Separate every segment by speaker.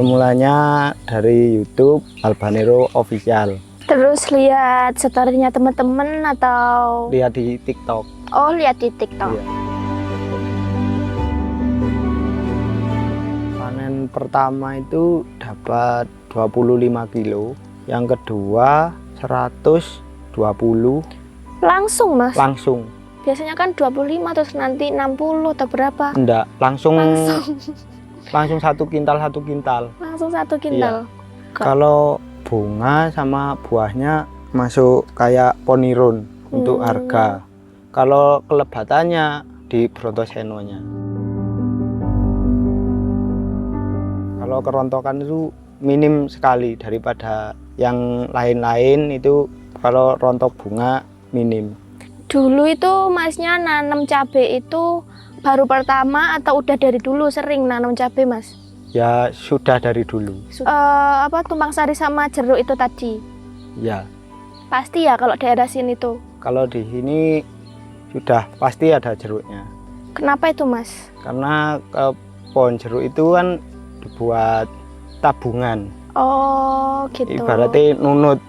Speaker 1: Awal mulanya dari YouTube Albanero Official.
Speaker 2: Terus lihat story-nya teman-teman atau
Speaker 1: Lihat di TikTok.
Speaker 2: oh lihat di TikTok.
Speaker 1: Iya. Panen pertama itu dapat 25 kilo, yang kedua 120
Speaker 2: Langsung Mas?
Speaker 1: langsung.
Speaker 2: Biasanya kan 25 terus nanti 60 atau berapa?
Speaker 1: Enggak, langsung
Speaker 2: Langsung
Speaker 1: satu kintal.
Speaker 2: langsung 1 kintal.
Speaker 1: Kalau bunga sama buahnya masuk kayak ponirun untuk harga. Kalau kelebatannya di Brontosenonya. Kalau kerontokan itu minim sekali daripada yang lain-lain itu. Kalau rontok bunga minim.
Speaker 2: Dulu itu Masnya nanam cabai itu baru pertama atau udah dari dulu sering nanam cabai Mas?
Speaker 1: Ya sudah dari dulu.
Speaker 2: Tumpang sari sama jeruk itu tadi?
Speaker 1: Ya.
Speaker 2: Pasti ya kalau daerah sini tuh?
Speaker 1: Kalau di sini sudah pasti ada jeruknya.
Speaker 2: Kenapa itu Mas?
Speaker 1: Karena pohon jeruk itu kan dibuat tabungan.
Speaker 2: Oh gitu.
Speaker 1: Ibaratnya nunut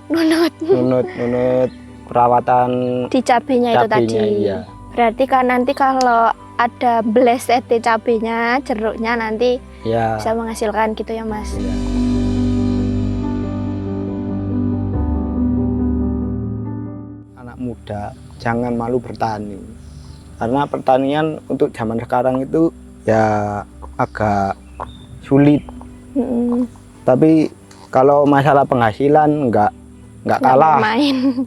Speaker 1: perawatan
Speaker 2: di cabenya itu tadi.
Speaker 1: Iya.
Speaker 2: Berarti kan nanti kalau ada bleset cabenya, jeruknya nanti
Speaker 1: Ya.
Speaker 2: bisa menghasilkan gitu ya Mas.
Speaker 1: Iya. Anak muda jangan malu bertani. Karena pertanian untuk zaman sekarang itu ya agak sulit. Tapi kalau masalah penghasilan nggak kalah.
Speaker 2: Main.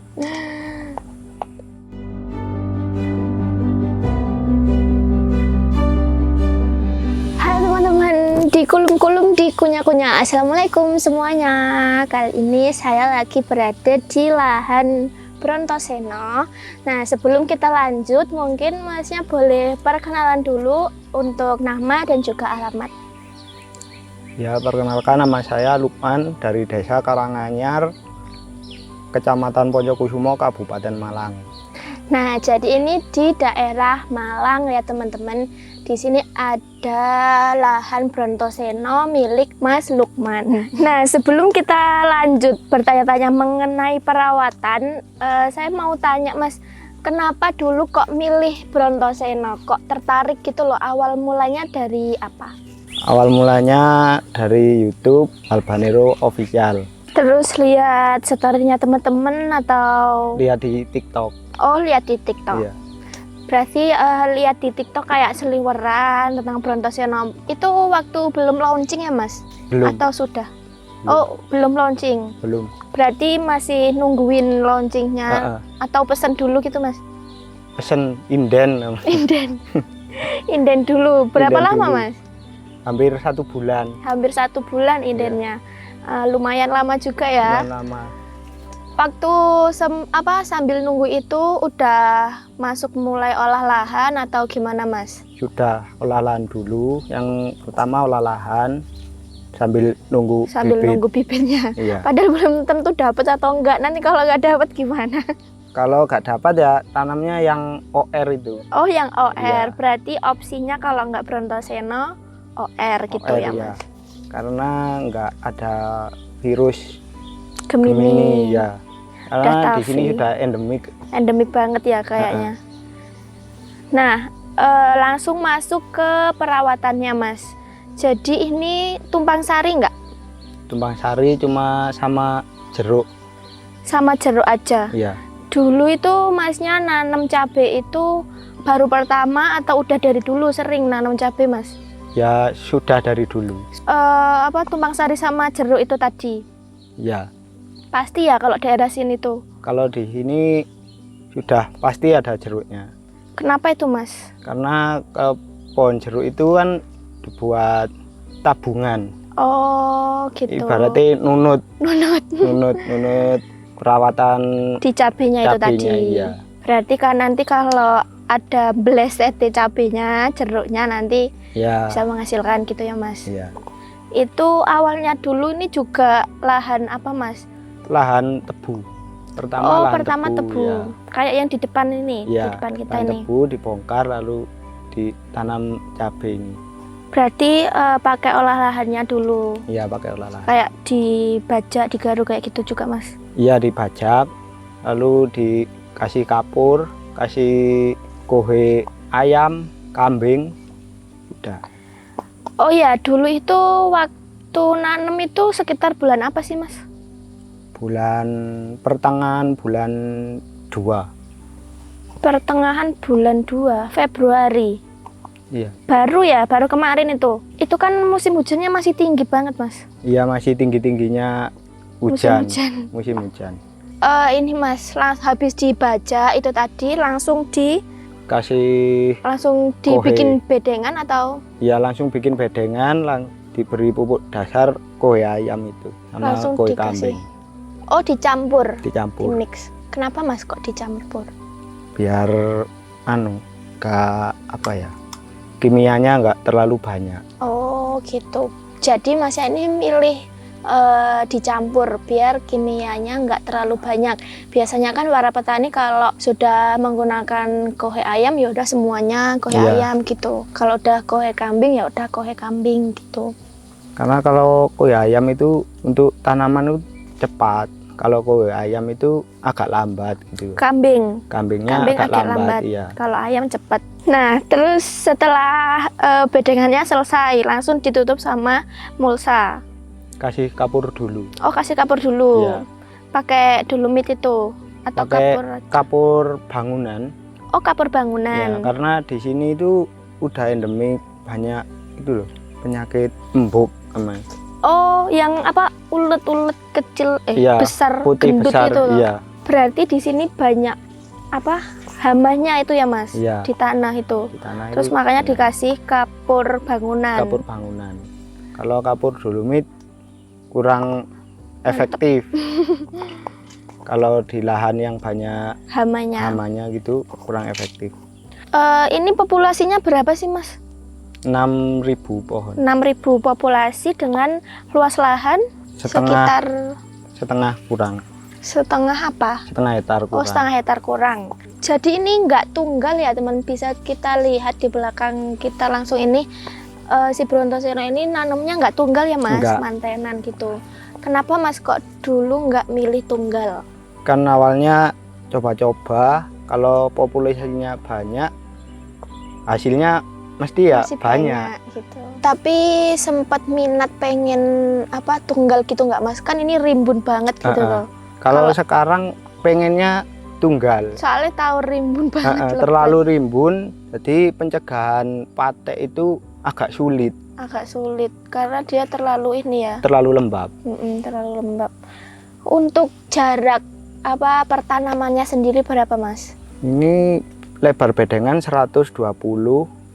Speaker 2: Halo teman-teman di kulum-kulum di kunyah-kunyah. Assalamualaikum semuanya. Kali ini saya lagi berada di lahan Brontoseno. Nah sebelum kita lanjut mungkin Masnya boleh perkenalan dulu untuk nama dan juga alamat.
Speaker 1: Ya, perkenalkan, nama saya Lukman dari Desa Karanganyar, Kecamatan Poncokusumo, Kabupaten Malang.
Speaker 2: Nah, jadi ini di daerah Malang ya teman-teman. Di sini ada lahan Brontoseno milik Mas Lukman. Nah, sebelum kita lanjut bertanya-tanya mengenai perawatan, saya mau tanya Mas, kenapa dulu kok milih Brontoseno? Kok tertarik gitu loh? Awal mulanya dari apa?
Speaker 1: Awal mulanya dari YouTube Albanero Official.
Speaker 2: Terus lihat story-nya teman-teman atau
Speaker 1: Lihat di TikTok.
Speaker 2: oh lihat di TikTok.
Speaker 1: Iya.
Speaker 2: Berarti lihat di TikTok kayak seliweran tentang Brontoseno. Itu waktu belum launching ya Mas?
Speaker 1: Belum.
Speaker 2: Atau sudah? Oh belum launching.
Speaker 1: Belum.
Speaker 2: Berarti masih nungguin launchingnya atau pesan dulu gitu Mas?
Speaker 1: Pesen inden.
Speaker 2: Inden dulu. Berapa
Speaker 1: Inden
Speaker 2: lama
Speaker 1: dulu.
Speaker 2: Mas?
Speaker 1: Hampir 1 bulan.
Speaker 2: Hampir 1 bulan indennya. Lumayan lama juga ya.
Speaker 1: Lumayan lama.
Speaker 2: Waktu sambil nunggu itu udah masuk mulai olah lahan atau gimana Mas?
Speaker 1: Sudah olah lahan dulu. Yang pertama olah lahan sambil nunggu
Speaker 2: bibitnya.
Speaker 1: Iya.
Speaker 2: Padahal belum tentu dapat atau enggak. Nanti kalau nggak dapat gimana?
Speaker 1: Kalau nggak dapat ya tanamnya yang OR itu.
Speaker 2: Oh yang OR.
Speaker 1: Iya.
Speaker 2: Berarti opsinya kalau nggak Brontoseno OR gitu
Speaker 1: OR,
Speaker 2: ya
Speaker 1: iya.
Speaker 2: Mas?
Speaker 1: Karena nggak ada virus
Speaker 2: Gemini.
Speaker 1: ya. Karena di sini
Speaker 2: Datavi.
Speaker 1: sudah endemik.
Speaker 2: Banget ya kayaknya. Nah, langsung masuk ke perawatannya Mas. Jadi ini tumpang sari nggak?
Speaker 1: Tumpang sari cuma sama jeruk.
Speaker 2: Sama jeruk aja?
Speaker 1: Iya.
Speaker 2: Dulu itu Masnya nanam cabai itu baru pertama atau udah dari dulu sering nanam cabai Mas?
Speaker 1: Ya sudah dari dulu.
Speaker 2: Tumpang sari sama jeruk itu tadi?
Speaker 1: Ya.
Speaker 2: Pasti ya kalau daerah sini tuh?
Speaker 1: Kalau di sini sudah pasti ada jeruknya.
Speaker 2: Kenapa itu Mas?
Speaker 1: Karena pohon jeruk itu kan dibuat tabungan.
Speaker 2: Oh gitu.
Speaker 1: Ibaratnya nunut perawatan
Speaker 2: di cabenya itu tadi.
Speaker 1: Iya.
Speaker 2: Berarti kan nanti kalau ada bleset cabenya, jeruknya nanti
Speaker 1: Ya.
Speaker 2: bisa menghasilkan gitu ya Mas?
Speaker 1: Iya.
Speaker 2: Itu awalnya dulu ini juga lahan apa Mas?
Speaker 1: Lahan tebu.
Speaker 2: Pertama tebu.
Speaker 1: Ya.
Speaker 2: Kayak yang di depan ini,
Speaker 1: Ya,
Speaker 2: di depan kita
Speaker 1: lahan
Speaker 2: ini.
Speaker 1: tebu dibongkar lalu ditanam cabai ini.
Speaker 2: Berarti pakai olah lahannya dulu.
Speaker 1: Iya, pakai olah lahan.
Speaker 2: Kayak dibajak, digaruk kayak gitu juga, Mas.
Speaker 1: Iya, dibajak, lalu dikasih kapur, kasih kohe ayam, kambing, udah.
Speaker 2: Oh ya, dulu itu waktu nanem itu sekitar bulan apa sih, Mas?
Speaker 1: Bulan pertengahan bulan 2.
Speaker 2: Pertengahan bulan 2, Februari.
Speaker 1: Iya.
Speaker 2: Baru ya, baru kemarin itu. Itu kan musim hujannya masih tinggi banget, Mas.
Speaker 1: Iya, masih tinggi-tingginya
Speaker 2: Musim
Speaker 1: hujan.
Speaker 2: hujan.
Speaker 1: Musim hujan.
Speaker 2: Ini Mas, habis dibaca itu tadi langsung
Speaker 1: Kasih
Speaker 2: dibikin bedengan atau
Speaker 1: ya langsung bikin bedengan, diberi pupuk dasar kohe ayam itu sama
Speaker 2: langsung
Speaker 1: kohe
Speaker 2: dikasih?
Speaker 1: kambing.
Speaker 2: Oh, dicampur,
Speaker 1: Dicampur
Speaker 2: dimix. Kenapa Mas kok dicampur?
Speaker 1: biar kimianya nggak terlalu banyak.
Speaker 2: Oh gitu. Jadi Mas ini milih dicampur biar kimianya nggak terlalu banyak. Biasanya kan para petani kalau sudah menggunakan kohe ayam ya udah semuanya kohe ayam gitu. Kalau udah kohe kambing ya udah kohe kambing gitu.
Speaker 1: Karena kalau kohe ayam itu untuk tanaman itu cepat. Kalau kohe ayam itu agak lambat gitu. Kambingnya agak lambat. Iya.
Speaker 2: Kalau ayam cepat. Nah, terus setelah bedengannya selesai, langsung ditutup sama mulsa.
Speaker 1: Kasih kapur dulu.
Speaker 2: Oh, kasih kapur dulu.
Speaker 1: Iya.
Speaker 2: Pakai dolomit itu atau
Speaker 1: pakai kapur bangunan.
Speaker 2: Oh, kapur bangunan.
Speaker 1: Ya, karena di sini itu udah endemik banyak itu loh, penyakit embuk, Mas.
Speaker 2: Oh, yang apa ulet-ulet kecil
Speaker 1: iya,
Speaker 2: besar
Speaker 1: putih
Speaker 2: gendut
Speaker 1: besar,
Speaker 2: itu loh.
Speaker 1: Iya.
Speaker 2: Berarti di sini banyak apa hamanya itu ya, Mas?
Speaker 1: Iya.
Speaker 2: Di tanah itu.
Speaker 1: Di tanah
Speaker 2: terus
Speaker 1: itu
Speaker 2: makanya dikasih kapur bangunan.
Speaker 1: Kapur bangunan. Kalau kapur dolomit kurang efektif. Kalau di lahan yang banyak hamanya gitu kurang efektif.
Speaker 2: Ini populasinya berapa sih, Mas?
Speaker 1: 6.000 pohon.
Speaker 2: 6.000 populasi dengan luas lahan
Speaker 1: setengah kurang.
Speaker 2: Setengah apa?
Speaker 1: Setengah hektar kurang.
Speaker 2: Oh, setengah hektar kurang. Jadi ini nggak tunggal ya, teman. Bisa kita lihat di belakang kita langsung ini si Brontoseno ini nanamnya nggak tunggal ya, Mas?
Speaker 1: Enggak.
Speaker 2: Mantenan gitu. Kenapa Mas kok dulu nggak milih tunggal?
Speaker 1: Kan awalnya coba-coba, kalau populasinya banyak, hasilnya mesti ya banyak
Speaker 2: gitu. Tapi sempat minat pengen apa tunggal gitu nggak, Mas? Kan ini rimbun banget gitu loh.
Speaker 1: Kalau sekarang pengennya tunggal.
Speaker 2: Soalnya tahu rimbun banget.
Speaker 1: Terlalu rimbun, jadi pencegahan patek itu agak sulit.
Speaker 2: Agak sulit karena dia terlalu ini ya.
Speaker 1: Terlalu lembab.
Speaker 2: Terlalu lembab. Untuk jarak apa pertanamannya sendiri berapa, Mas?
Speaker 1: Ini lebar bedengan 120,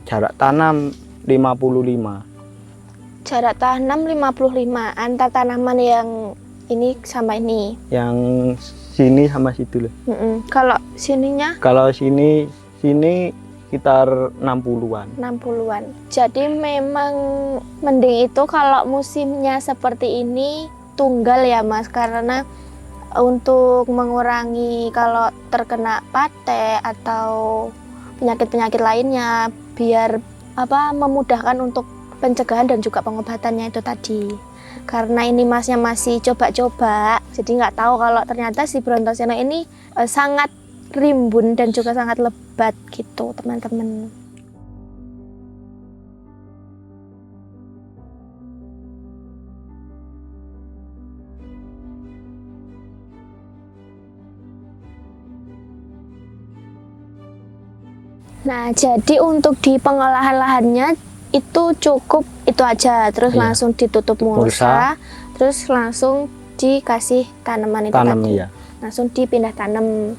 Speaker 1: jarak tanam 55.
Speaker 2: Jarak tanam 55 antar tanaman yang ini sama ini.
Speaker 1: Yang sini sama situ loh.
Speaker 2: Kalau sininya?
Speaker 1: Kalau sini sekitar 60-an.
Speaker 2: 60-an. Jadi memang mending itu kalau musimnya seperti ini tunggal ya, Mas, karena untuk mengurangi kalau terkena patek atau penyakit-penyakit lainnya, biar memudahkan untuk pencegahan dan juga pengobatannya itu tadi. Karena ini Masnya masih coba-coba, jadi nggak tahu kalau ternyata si Brontoseno ini sangat rimbun dan juga sangat lebat gitu, teman-teman. Nah, jadi untuk di pengolahan lahannya itu cukup itu aja, terus langsung ditutup mulsa, terus langsung dikasih tanaman itu tadi.
Speaker 1: Iya.
Speaker 2: Langsung dipindah tanam.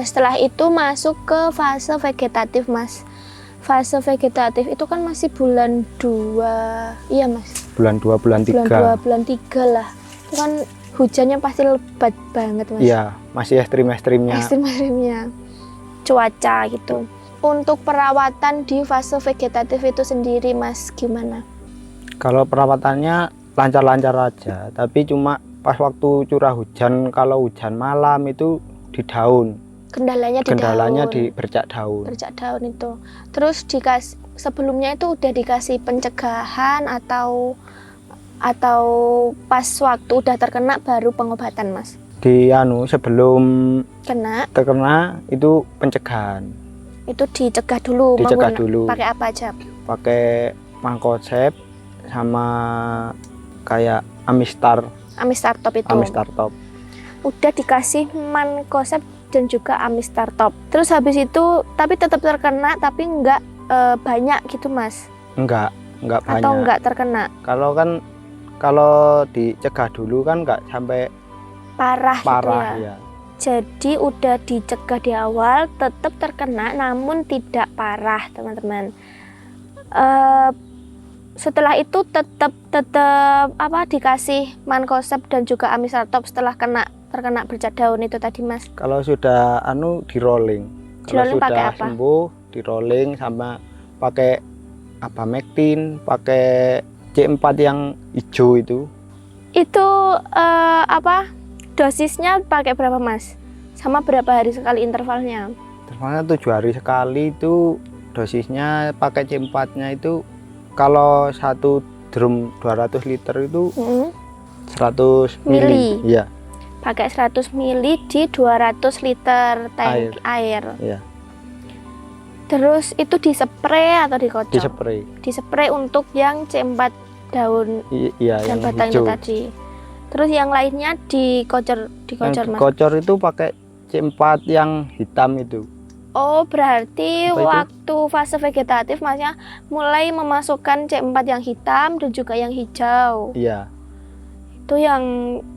Speaker 2: Setelah itu masuk ke fase vegetatif, Mas. Fase vegetatif itu kan masih bulan 2, iya, Mas?
Speaker 1: Bulan 2, bulan 3.
Speaker 2: Bulan 2, bulan 3 lah. Itu kan hujannya pasti lebat banget, Mas.
Speaker 1: Iya, masih ekstrim-ekstrimnya.
Speaker 2: Ekstrim-ekstrimnya cuaca gitu. Untuk perawatan di fase vegetatif itu sendiri, Mas, gimana?
Speaker 1: Kalau perawatannya lancar-lancar aja, tapi cuma pas waktu curah hujan, kalau hujan malam itu di daun.
Speaker 2: Kendalanya
Speaker 1: di bercak daun.
Speaker 2: Bercak daun itu. Terus sebelumnya itu udah dikasih pencegahan atau pas waktu udah terkena baru pengobatan, Mas?
Speaker 1: Sebelum terkena itu pencegahan.
Speaker 2: Itu dicegah dulu. Pakai apa aja?
Speaker 1: Pakai Mancozeb sama kayak Amistar Top itu. Amistar Top.
Speaker 2: Udah dikasih Mancozeb dan juga Amistar Top. Terus habis itu tapi tetap terkena tapi enggak banyak gitu, Mas?
Speaker 1: Enggak banyak.
Speaker 2: Atau enggak terkena?
Speaker 1: Kalau dicegah dulu kan enggak sampai
Speaker 2: parah gitu
Speaker 1: ya.
Speaker 2: Jadi udah dicegah di awal, tetap terkena namun tidak parah, teman-teman. Setelah itu tetap dikasih Mancozeb dan juga Amistar Top setelah terkena bercak daun itu tadi, Mas.
Speaker 1: Kalau sudah di rolling. Kalau sudah sembuh di rolling sama pakai Abamectin, pakai C4 yang hijau itu.
Speaker 2: Itu dosisnya pakai berapa, Mas? Sama berapa hari sekali intervalnya?
Speaker 1: Intervalnya 7 hari sekali itu dosisnya pakai C4-nya itu kalau 1 drum 200 liter itu 100 mili. Iya.
Speaker 2: Pakai 100 mili di 200 liter tank air.
Speaker 1: Iya.
Speaker 2: Terus itu dispray atau dikocok? Dispray untuk yang C4 daun dan batangnya tadi. Terus yang lainnya dikocor, Mas?
Speaker 1: Dikocor itu pakai C4 yang hitam itu.
Speaker 2: Oh, berarti waktu fase vegetatif Masnya mulai memasukkan C4 yang hitam dan juga yang hijau.
Speaker 1: Iya.
Speaker 2: Itu yang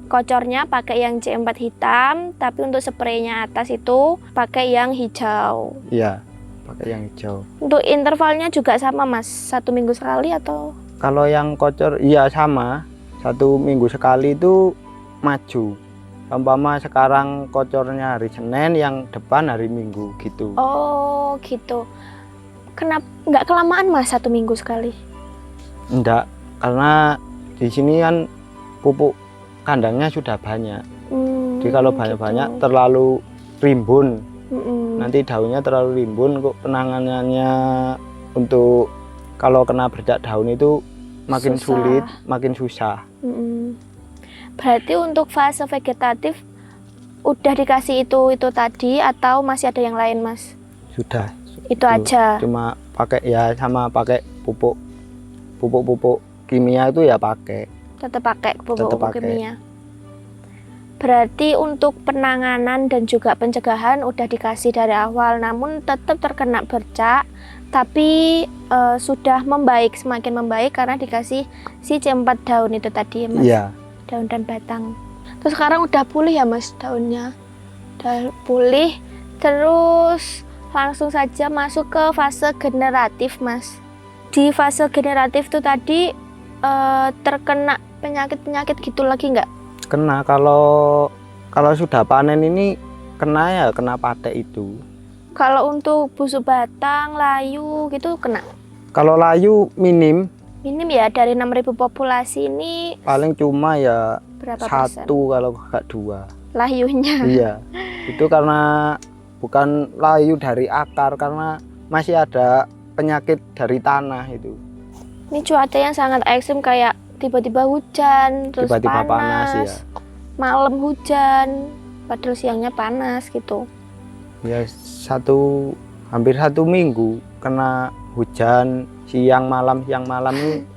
Speaker 2: kocornya pakai yang C4 hitam, tapi untuk spraynya atas itu pakai yang hijau.
Speaker 1: Iya, pakai yang hijau.
Speaker 2: Untuk intervalnya juga sama, Mas? 1 minggu sekali atau?
Speaker 1: Kalau yang kocor iya sama, 1 minggu sekali itu maju. Umpama sekarang kocornya hari Senin, yang depan hari Minggu gitu.
Speaker 2: Oh gitu. Kenapa nggak kelamaan, Mas, 1 minggu sekali?
Speaker 1: Enggak, karena di sini kan pupuk kandangnya sudah banyak. Jadi kalau banyak-banyak terlalu rimbun. Nanti daunnya terlalu rimbun, kok penanganannya untuk kalau kena bercak daun itu makin sulit, makin susah.
Speaker 2: Berarti untuk fase vegetatif udah dikasih itu tadi atau masih ada yang lain, Mas?
Speaker 1: Sudah.
Speaker 2: Itu aja.
Speaker 1: Cuma pakai sama pakai pupuk kimia itu ya pakai.
Speaker 2: Tetap pakai pupuk kimia. Berarti untuk penanganan dan juga pencegahan udah dikasih dari awal, namun tetap terkena bercak, tapi sudah membaik, semakin membaik karena dikasih si C4 daun itu tadi ya, Mas?
Speaker 1: Iya.
Speaker 2: Daun dan batang. Terus sekarang udah pulih ya, Mas, daunnya? Udah pulih, terus langsung saja masuk ke fase generatif, Mas. Di fase generatif itu tadi terkena penyakit-penyakit gitu lagi nggak?
Speaker 1: Kena, kalau sudah panen ini kena patek itu.
Speaker 2: Kalau untuk busuk batang, layu gitu kena?
Speaker 1: Kalau layu minim
Speaker 2: ya, dari 6.000 populasi ini
Speaker 1: paling cuma ya
Speaker 2: berapa
Speaker 1: 1 kalau nggak 2
Speaker 2: layunya.
Speaker 1: Iya, itu karena bukan layu dari akar, karena masih ada penyakit dari tanah itu.
Speaker 2: Ini cuaca yang sangat ekstrim, kayak tiba-tiba hujan, terus tiba-tiba panas ya. Malam hujan, padahal siangnya panas gitu.
Speaker 1: Ya hampir 1 minggu kena hujan siang malam ini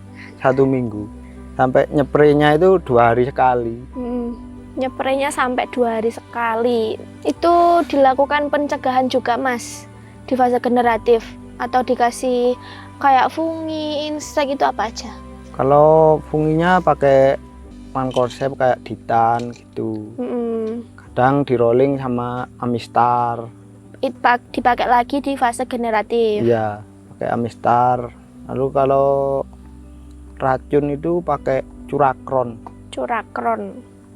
Speaker 1: 1 minggu. Sampai nyepraynya itu 2 hari sekali.
Speaker 2: Nyepraynya sampai 2 hari sekali. Itu dilakukan pencegahan juga, Mas, di fase generatif, atau dikasih kayak fungi, insek itu apa aja?
Speaker 1: Kalau funginya pakai Mancozeb kayak Ditan gitu. Kadang di rolling sama Amistar.
Speaker 2: Dipakai lagi di fase generatif.
Speaker 1: Iya, pakai Amistar. Lalu kalau racun itu pakai Curakron.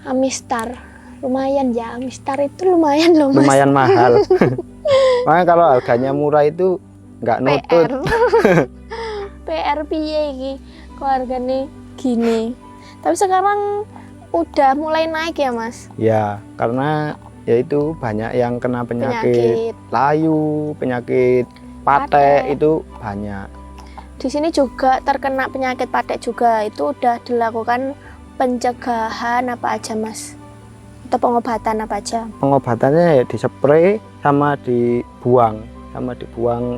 Speaker 2: Amistar lumayan ya, Amistar itu lumayan loh, Mas.
Speaker 1: Lumayan mahal. Makanya kalau harganya murah itu nggak nutut.
Speaker 2: PR piye iki kok harganya gini. Tapi sekarang udah mulai naik ya, Mas?
Speaker 1: Ya, karena yaitu banyak yang kena penyakit layu, penyakit patek itu banyak.
Speaker 2: Di sini juga terkena penyakit patek juga, itu udah dilakukan pencegahan apa aja Mas? Atau pengobatan apa aja?
Speaker 1: Pengobatannya ya dispray sama dibuang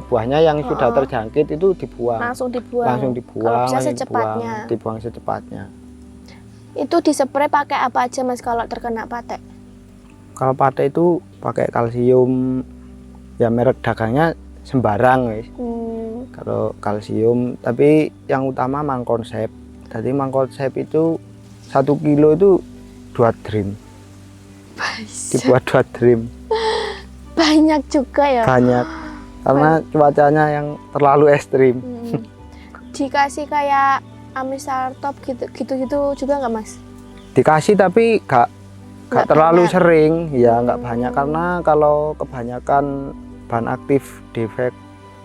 Speaker 1: buahnya yang sudah terjangkit itu dibuang.
Speaker 2: Langsung dibuang.
Speaker 1: Langsung dibuang.
Speaker 2: Kalau bisa secepatnya.
Speaker 1: Dibuang secepatnya.
Speaker 2: Itu dispray pakai apa aja Mas kalau terkena patek?
Speaker 1: Kalau patek itu pakai kalsium, ya merek dagangnya sembarang wis. Kalau kalsium, tapi yang utama Mangkonsep. Jadi Mangkonsep itu 1 kilo itu 2 drim. Dibuat 2 drim.
Speaker 2: Banyak juga ya?
Speaker 1: Banyak. Karena cuacanya yang terlalu ekstrim.
Speaker 2: Dikasih kayak amisartop gitu juga nggak Mas?
Speaker 1: Dikasih tapi nggak terlalu
Speaker 2: banyak.
Speaker 1: sering, ya nggak banyak, karena kalau kebanyakan bahan aktif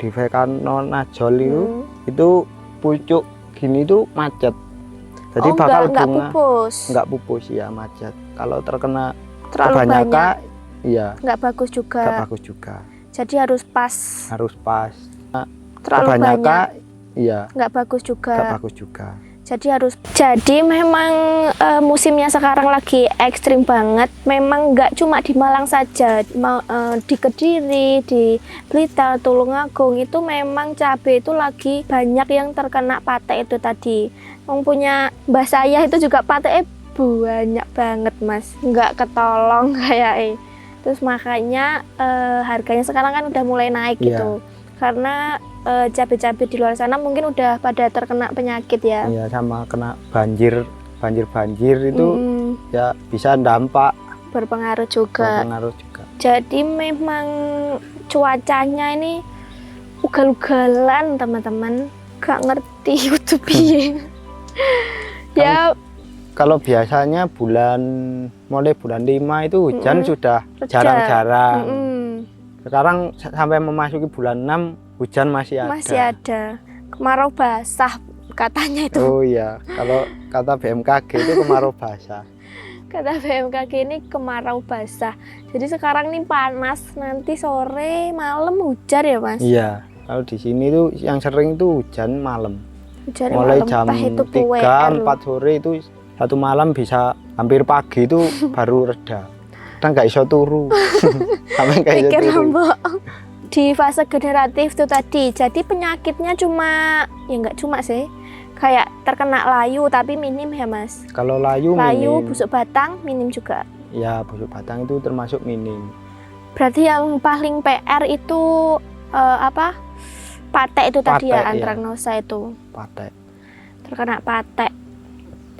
Speaker 1: difekanonazol itu pucuk gini itu macet, jadi bakal bunga nggak pupus ya, macet. Kalau terkena
Speaker 2: terlalu
Speaker 1: kebanyakan
Speaker 2: banyak,
Speaker 1: iya
Speaker 2: nggak bagus juga. Jadi harus pas. Terlalu
Speaker 1: kebanyakan
Speaker 2: banyak,
Speaker 1: iya
Speaker 2: nggak bagus juga. Jadi memang musimnya sekarang lagi ekstrim banget. Memang nggak cuma di Malang saja, di Kediri, di Blitar, Tulungagung itu memang cabai itu lagi banyak yang terkena patek itu tadi. Punya mbah saya itu juga pateknya banyak banget Mas, nggak ketolong kayak terus makanya harganya sekarang kan udah mulai naik gitu. Karena cabai-cabai di luar sana mungkin udah pada terkena penyakit ya.
Speaker 1: Iya, sama kena banjir itu ya bisa dampak.
Speaker 2: Berpengaruh juga. Jadi memang cuacanya ini ugal-ugalan teman-teman. Gak ngerti kudu piye. Ya
Speaker 1: kalau biasanya mulai bulan 5 itu hujan sudah jarang-jarang. Sekarang sampai memasuki bulan 6 hujan masih ada. Kemarau basah katanya itu. Oh iya, kalau kata BMKG itu kemarau basah.
Speaker 2: Kata BMKG ini kemarau basah. Jadi sekarang nih panas, nanti sore malam hujan ya Mas?
Speaker 1: Iya, kalau di sini tuh yang sering itu hujan malam.
Speaker 2: Hujan
Speaker 1: mulai
Speaker 2: malam,
Speaker 1: jam 3, 4 sore itu satu malam bisa hampir pagi itu baru reda. Kita nggak iso turu. Sampai nggak iso turu.
Speaker 2: Di fase generatif itu tadi, jadi penyakitnya cuma, ya nggak cuma sih, kayak terkena layu tapi minim ya Mas?
Speaker 1: Kalau layu minim.
Speaker 2: Busuk batang minim juga?
Speaker 1: Ya, busuk batang itu termasuk minim.
Speaker 2: Berarti yang paling PR itu patek itu tadi ya, Anthracnosa itu?
Speaker 1: Patek.
Speaker 2: Terkena patek.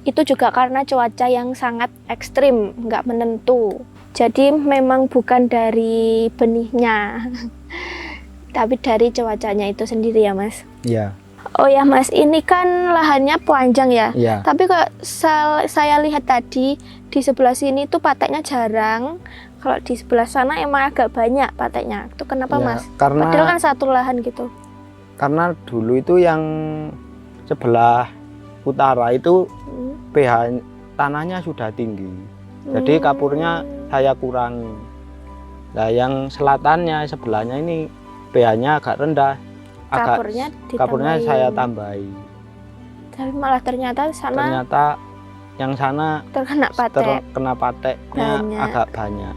Speaker 2: Itu juga karena cuaca yang sangat ekstrim, nggak menentu. Jadi memang bukan dari benihnya, tapi dari cuacanya itu sendiri ya Mas?
Speaker 1: Iya.
Speaker 2: Oh ya Mas, ini kan lahannya panjang ya?
Speaker 1: Iya.
Speaker 2: Tapi kok saya lihat tadi di sebelah sini tuh pateknya jarang. Kalau di sebelah sana emang agak banyak pateknya. Itu kenapa
Speaker 1: ya,
Speaker 2: Mas?
Speaker 1: Karena,
Speaker 2: padahal kan satu lahan gitu.
Speaker 1: Karena dulu itu yang sebelah utara itu pH tanahnya sudah tinggi. Jadi kapurnya saya kurangi. Nah, yang selatannya sebelahnya ini pH-nya agak rendah. Kapurnya saya tambahi.
Speaker 2: Tapi malah ternyata
Speaker 1: yang sana
Speaker 2: terkena patek.
Speaker 1: Terkena pateknya agak banyak.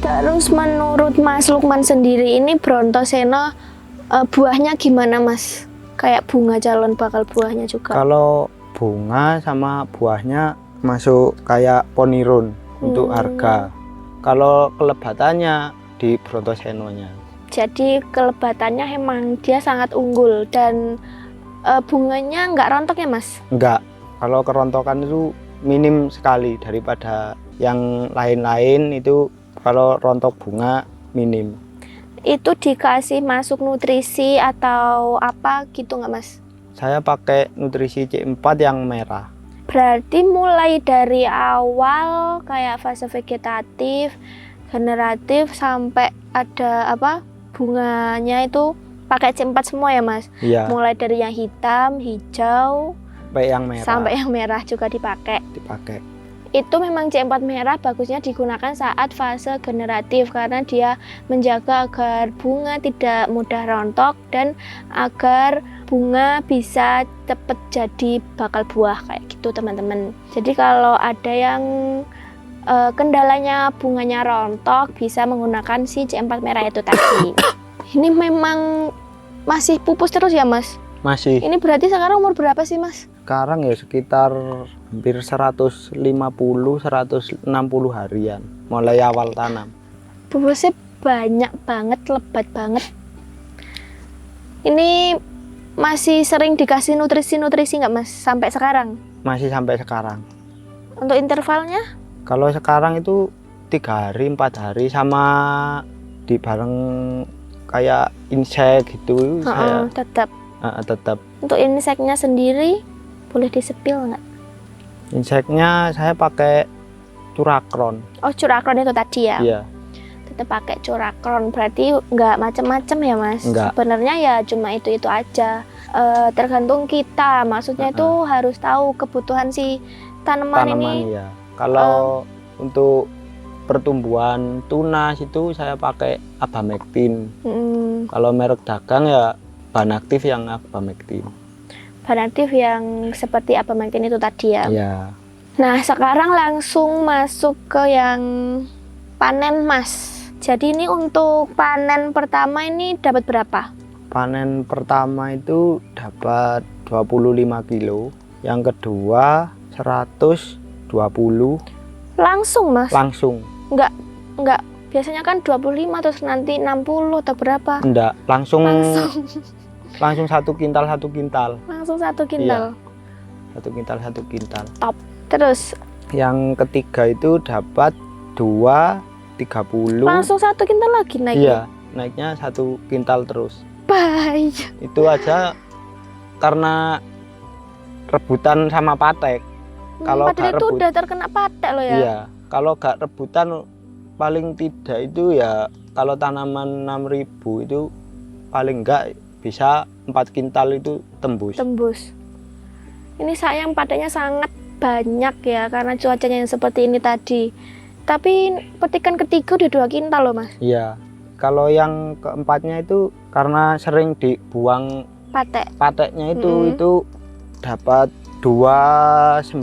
Speaker 2: Terus menurut Mas Lukman sendiri ini Brontoseno buahnya gimana Mas? Kayak bunga calon bakal buahnya juga?
Speaker 1: Kalau bunga sama buahnya masuk kayak Poniron untuk harga. Kalau kelebatannya di Brontosenonya.
Speaker 2: Jadi kelebatannya emang dia sangat unggul dan bunganya nggak rontok ya Mas?
Speaker 1: Enggak. Kalau kerontokan itu minim sekali daripada yang lain-lain itu. Kalau rontok bunga minim.
Speaker 2: Itu dikasih masuk nutrisi atau apa gitu nggak Mas?
Speaker 1: Saya pakai nutrisi C4 yang merah.
Speaker 2: Berarti mulai dari awal kayak fase vegetatif, generatif sampai ada apa bunganya itu pakai C4 semua ya Mas?
Speaker 1: Iya.
Speaker 2: Mulai dari yang hitam, hijau,
Speaker 1: Sampai yang merah.
Speaker 2: sampai yang merah juga dipakai. Itu memang C4 merah bagusnya digunakan saat fase generatif karena dia menjaga agar bunga tidak mudah rontok dan agar bunga bisa cepat jadi bakal buah kayak gitu teman-teman. Jadi kalau ada yang kendalanya bunganya rontok bisa menggunakan si C4 merah itu tadi. Ini memang masih pupus terus ya Mas?
Speaker 1: Masih.
Speaker 2: Ini berarti sekarang umur berapa sih Mas?
Speaker 1: Sekarang ya sekitar hampir 150-160 harian mulai awal tanam.
Speaker 2: Pupusnya banyak banget, lebat banget. Ini masih sering dikasih nutrisi nggak Mas sampai sekarang?
Speaker 1: Masih sampai sekarang.
Speaker 2: Untuk intervalnya?
Speaker 1: Kalau sekarang itu 3 hari, 4 hari sama di bareng kayak insek gitu. Saya
Speaker 2: tetap.
Speaker 1: Tetap.
Speaker 2: Untuk inseknya sendiri boleh disepil nggak?
Speaker 1: Inseknya saya pakai curakron.
Speaker 2: Oh, curakron itu tadi ya?
Speaker 1: Iya.
Speaker 2: Tetap pakai curakron, berarti nggak macam-macam ya Mas?
Speaker 1: Enggak.
Speaker 2: Sebenarnya ya cuma itu aja. Tergantung kita, maksudnya itu harus tahu kebutuhan si tanaman ini.
Speaker 1: Ya. Kalau untuk pertumbuhan tunas itu saya pakai abamectin. Kalau merek dagang ya Banaktif yang abamectin.
Speaker 2: Banaktif yang seperti abamectin itu tadi ya?
Speaker 1: Iya.
Speaker 2: Nah, sekarang langsung masuk ke yang panen Mas. Jadi ini untuk panen pertama ini dapat berapa?
Speaker 1: Panen pertama itu dapat 25 kilo. Yang kedua 120.
Speaker 2: Langsung Mas?
Speaker 1: Langsung.
Speaker 2: Enggak. Biasanya kan 25 terus nanti 60 atau berapa?
Speaker 1: Enggak, langsung 1 kintal 1 kintal.
Speaker 2: Langsung 1 kintal.
Speaker 1: Iya. 1 kintal 1 kintal.
Speaker 2: Top. Terus
Speaker 1: yang ketiga itu dapat 2,30.
Speaker 2: Langsung 1 kintal lagi naiknya?
Speaker 1: Iya, naiknya 1 kintal terus.
Speaker 2: Bahaya.
Speaker 1: Itu aja karena rebutan sama patek. Kalau
Speaker 2: padahal itu udah terkena patek loh ya?
Speaker 1: Iya, kalau gak rebutan paling tidak itu ya kalau tanaman 6.000 itu paling enggak bisa 4 kintal itu tembus. Ini sayang pateknya sangat banyak ya karena cuacanya yang seperti ini tadi. Tapi petikan ketiga udah 2 kintal loh Mas. Iya. Kalau yang keempatnya itu karena sering dibuang pateknya itu dapat 297.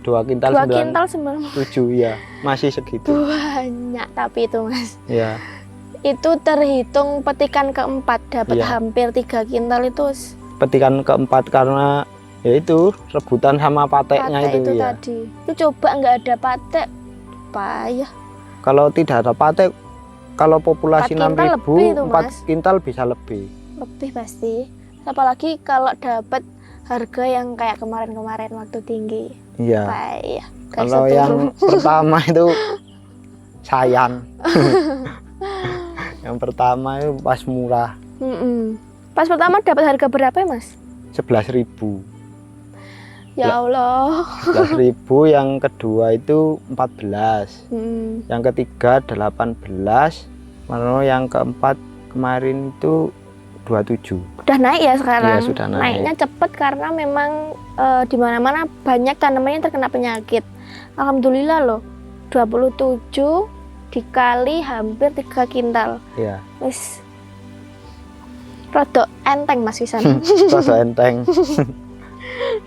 Speaker 1: 2 kintal 97 ya, masih segitu.
Speaker 2: Banyak tapi itu Mas.
Speaker 1: Iya.
Speaker 2: Itu terhitung petikan keempat dapat hampir 3 kintal itu.
Speaker 1: Petikan keempat karena ya itu rebutan sama pateknya itu ya.
Speaker 2: Tadi. Itu coba nggak ada patek, payah.
Speaker 1: Kalau tidak ada patek, kalau populasi 6.000, 4 kintal bisa lebih.
Speaker 2: Lebih pasti. Apalagi kalau dapat harga yang kayak kemarin-kemarin waktu tinggi.
Speaker 1: Iya.
Speaker 2: Payah.
Speaker 1: Kalau yang pertama itu sayang. Yang pertama itu pas murah.
Speaker 2: Pas pertama dapat harga berapa ya Mas?
Speaker 1: 11.000.
Speaker 2: Ya Allah.
Speaker 1: 11.000, yang kedua itu 14. Yang ketiga 18. Lalu yang keempat kemarin itu 27.
Speaker 2: Udah naik ya sekarang?
Speaker 1: Iya, sudah naik.
Speaker 2: Naiknya cepet karena memang di mana-mana banyak tanaman yang terkena penyakit. Alhamdulillah loh, 27 dikali hampir 3 kintal.
Speaker 1: Iya.
Speaker 2: Wis rodok enteng Mas Wisan.
Speaker 1: Rodok enteng.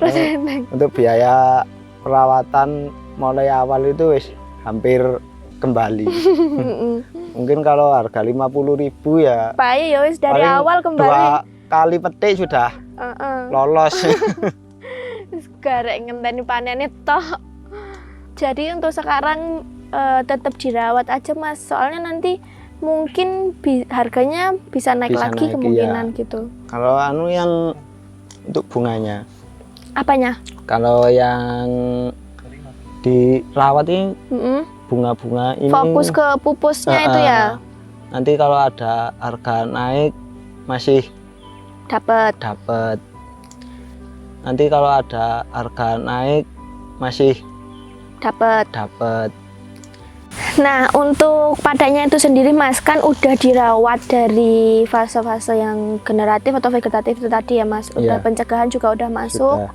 Speaker 2: Rodok enteng.
Speaker 1: Untuk biaya perawatan mulai awal itu wis hampir kembali. Mungkin kalau harga 50.000 ya.
Speaker 2: Payah ya wis dari awal kembali.
Speaker 1: 2 kali petik sudah lolos.
Speaker 2: Garek ngenteni panennya toh. Jadi untuk sekarang tetap dirawat aja Mas. Soalnya nanti mungkin harganya bisa naik lagi kemungkinan ya. Gitu.
Speaker 1: Kalau yang untuk bunganya.
Speaker 2: Apanya?
Speaker 1: Kalau yang dirawat ini bunga-bunga ini.
Speaker 2: Fokus ke pupusnya itu ya.
Speaker 1: Nanti kalau ada harga naik masih
Speaker 2: Dapat.
Speaker 1: Nanti kalau ada harga naik masih
Speaker 2: Dapat.
Speaker 1: dapat.
Speaker 2: Nah, untuk padanya itu sendiri Mas, kan udah dirawat dari fase-fase yang generatif atau vegetatif itu tadi ya Mas. Udah pencegahan juga udah masuk.
Speaker 1: Sudah.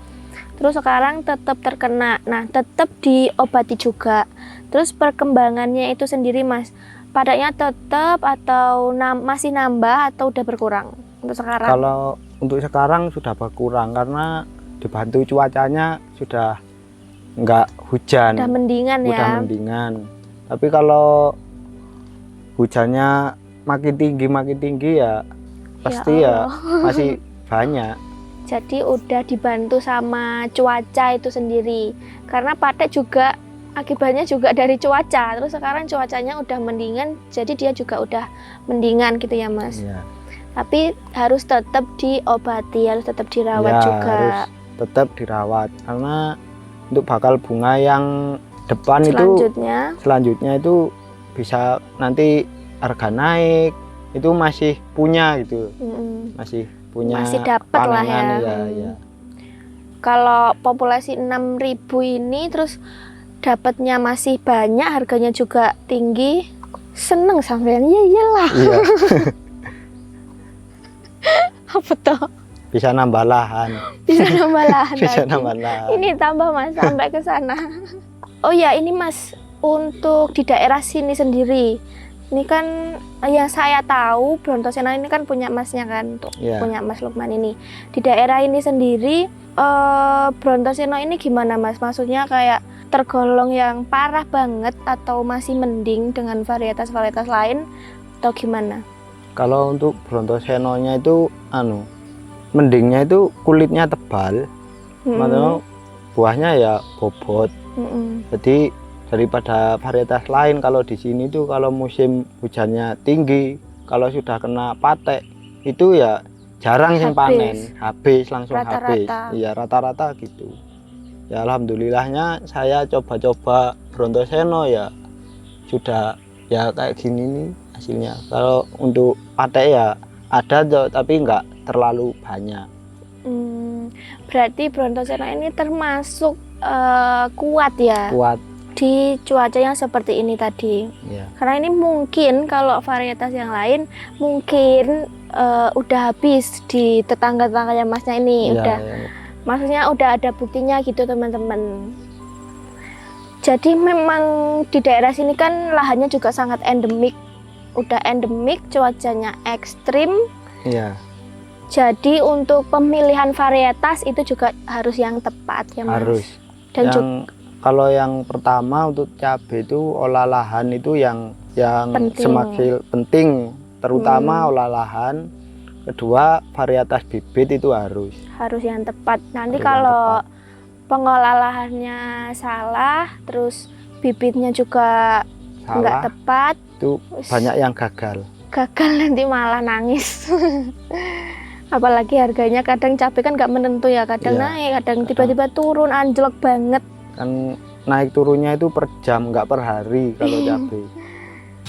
Speaker 2: Terus sekarang tetap terkena. Nah, tetap diobati juga. Terus perkembangannya itu sendiri Mas, padanya tetap atau masih nambah atau udah berkurang untuk sekarang?
Speaker 1: Kalau untuk sekarang sudah berkurang karena dibantu cuacanya sudah nggak hujan.
Speaker 2: Udah mendingan ya.
Speaker 1: Udah mendingan. Tapi kalau hujannya makin tinggi ya pasti ya masih banyak.
Speaker 2: Jadi udah dibantu sama cuaca itu sendiri. Karena pate juga akibatnya juga dari cuaca. Terus sekarang cuacanya udah mendingan, jadi dia juga udah mendingan gitu ya Mas.
Speaker 1: Iya.
Speaker 2: Tapi harus tetap diobati, harus tetap dirawat juga.
Speaker 1: Harus tetap dirawat karena untuk bakal bunga yang depan selanjutnya itu bisa nanti harga naik, itu masih punya gitu. Masih
Speaker 2: dapat lah ya.
Speaker 1: Ya.
Speaker 2: Kalau populasi 6.000 ini terus dapatnya masih banyak, harganya juga tinggi, seneng sampean. Ya iyalah. Iya. Apa toh?
Speaker 1: Bisa nambah lahan.
Speaker 2: Bisa nambah lahan.
Speaker 1: Bisa nambah lahan.
Speaker 2: Ini tambah Mas sampai ke sana. Oh ya, ini Mas, untuk di daerah sini sendiri, ini kan yang saya tahu Brontoseno ini kan punya Masnya kan, punya Mas Lukman ini. Di daerah ini sendiri Brontoseno ini gimana Mas? Maksudnya kayak tergolong yang parah banget atau masih mending dengan varietas-varietas lain atau gimana?
Speaker 1: Kalau untuk Brontosenonya itu mendingnya itu kulitnya tebal, maksudnya buahnya ya bobot. Jadi daripada varietas lain, kalau di sini tuh kalau musim hujannya tinggi, kalau sudah kena patek itu ya jarang yang panen, habis langsung habis. Iya, rata-rata gitu. Ya alhamdulillahnya saya coba-coba Brontoseno ya sudah ya kayak gini nih hasilnya. Kalau untuk patek ya ada tapi nggak terlalu banyak.
Speaker 2: Berarti Brontoseno ini termasuk kuat ya?
Speaker 1: Kuat.
Speaker 2: Di cuaca yang seperti ini tadi. Karena ini mungkin kalau varietas yang lain mungkin udah habis di tetangga-tetangganya Masnya ini. Maksudnya udah ada buktinya gitu teman-teman. Jadi memang di daerah sini kan lahannya juga sangat endemik. Udah endemik, cuacanya ekstrim. Jadi untuk pemilihan varietas itu juga harus yang tepat ya Mas.
Speaker 1: Harus. Dan kalau yang pertama untuk cabai itu olah lahan itu yang semakin penting, terutama olah lahan. Kedua varietas bibit itu harus
Speaker 2: yang tepat. Nanti kalau pengolah lahannya salah, terus bibitnya juga nggak tepat,
Speaker 1: itu banyak yang gagal
Speaker 2: nanti malah nangis. Apalagi harganya kadang cabai kan nggak menentu ya, kadang naik, kadang tiba-tiba turun, anjlok banget.
Speaker 1: Kan naik turunnya itu per jam, nggak per hari kalau cabai.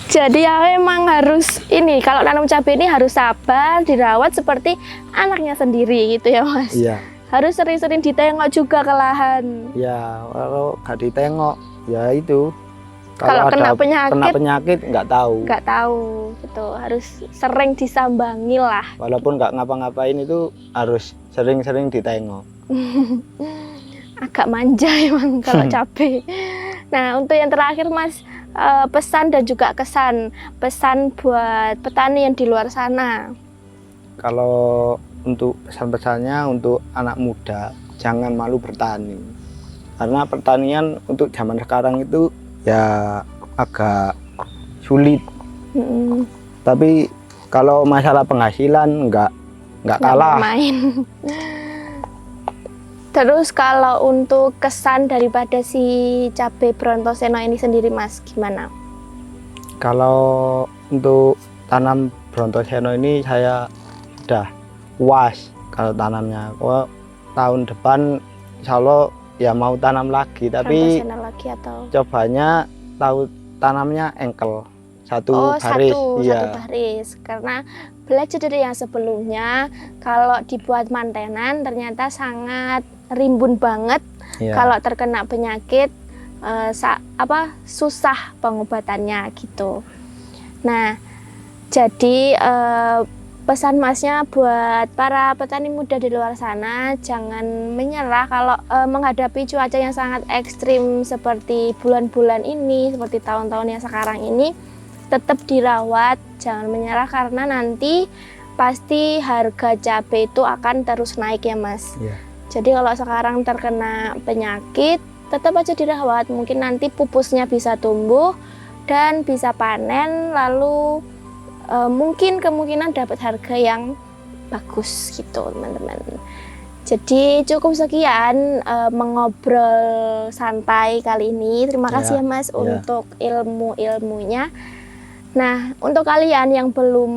Speaker 2: Jadi ya memang harus ini, kalau nanam cabai ini harus sabar, dirawat seperti anaknya sendiri gitu ya Mas. Harus sering-sering ditengok juga ke lahan. Ya,
Speaker 1: kalau nggak ditengok ya itu.
Speaker 2: Kalau kena
Speaker 1: penyakit nggak tahu.
Speaker 2: Nggak tahu, gitu. Harus sering disambangi lah.
Speaker 1: Walaupun nggak ngapa-ngapain itu harus sering-sering ditengok.
Speaker 2: Agak manja emang kalau cabai. Nah, untuk yang terakhir Mas, pesan dan juga pesan buat petani yang di luar sana.
Speaker 1: Kalau untuk pesan-pesannya untuk anak muda, jangan malu bertani. Karena pertanian untuk zaman sekarang itu ya agak sulit. Tapi kalau masalah penghasilan nggak kalah.
Speaker 2: Main. Terus kalau untuk kesan daripada si cabai Brontoseno ini sendiri Mas, gimana?
Speaker 1: Kalau untuk tanam Brontoseno ini saya sudah puas kalau tanamnya. Tahun depan insya Allah ya mau tanam lagi, tapi
Speaker 2: Brontoseno lagi atau
Speaker 1: cobanya tahu tanamnya engkel satu baris.
Speaker 2: satu
Speaker 1: Iya.
Speaker 2: baris, karena belajar dari yang sebelumnya kalau dibuat mantenan ternyata sangat rimbun banget.
Speaker 1: Iya.
Speaker 2: Kalau terkena penyakit susah pengobatannya gitu. Nah, jadi pesan Masnya buat para petani muda di luar sana, jangan menyerah kalau menghadapi cuaca yang sangat ekstrim seperti bulan-bulan ini, seperti tahun-tahun yang sekarang ini. Tetap dirawat, jangan menyerah, karena nanti pasti harga cabai itu akan terus naik ya Mas.
Speaker 1: Iya.
Speaker 2: Jadi kalau sekarang terkena penyakit, tetap aja dirawat, mungkin nanti pupusnya bisa tumbuh dan bisa panen, lalu mungkin kemungkinan dapat harga yang bagus gitu teman-teman. Jadi cukup sekian mengobrol santai kali ini. Terima kasih ya Mas untuk ilmu-ilmunya. Nah, untuk kalian yang belum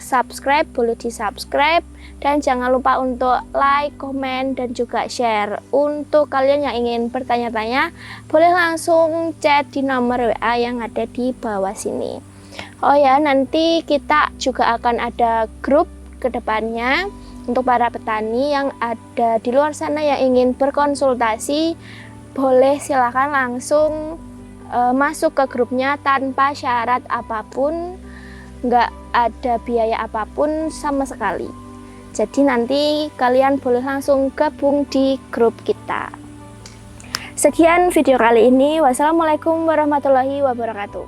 Speaker 2: subscribe, boleh di-subscribe. Dan jangan lupa untuk like, komen, dan juga share. Untuk kalian yang ingin bertanya-tanya, boleh langsung chat di nomor WA yang ada di bawah sini. Oh ya, nanti kita juga akan ada grup ke depannya untuk para petani yang ada di luar sana yang ingin berkonsultasi. Boleh silakan langsung masuk ke grupnya tanpa syarat apapun, nggak ada biaya apapun sama sekali. Jadi nanti kalian boleh langsung gabung di grup kita. Sekian video kali ini. Wassalamualaikum warahmatullahi wabarakatuh.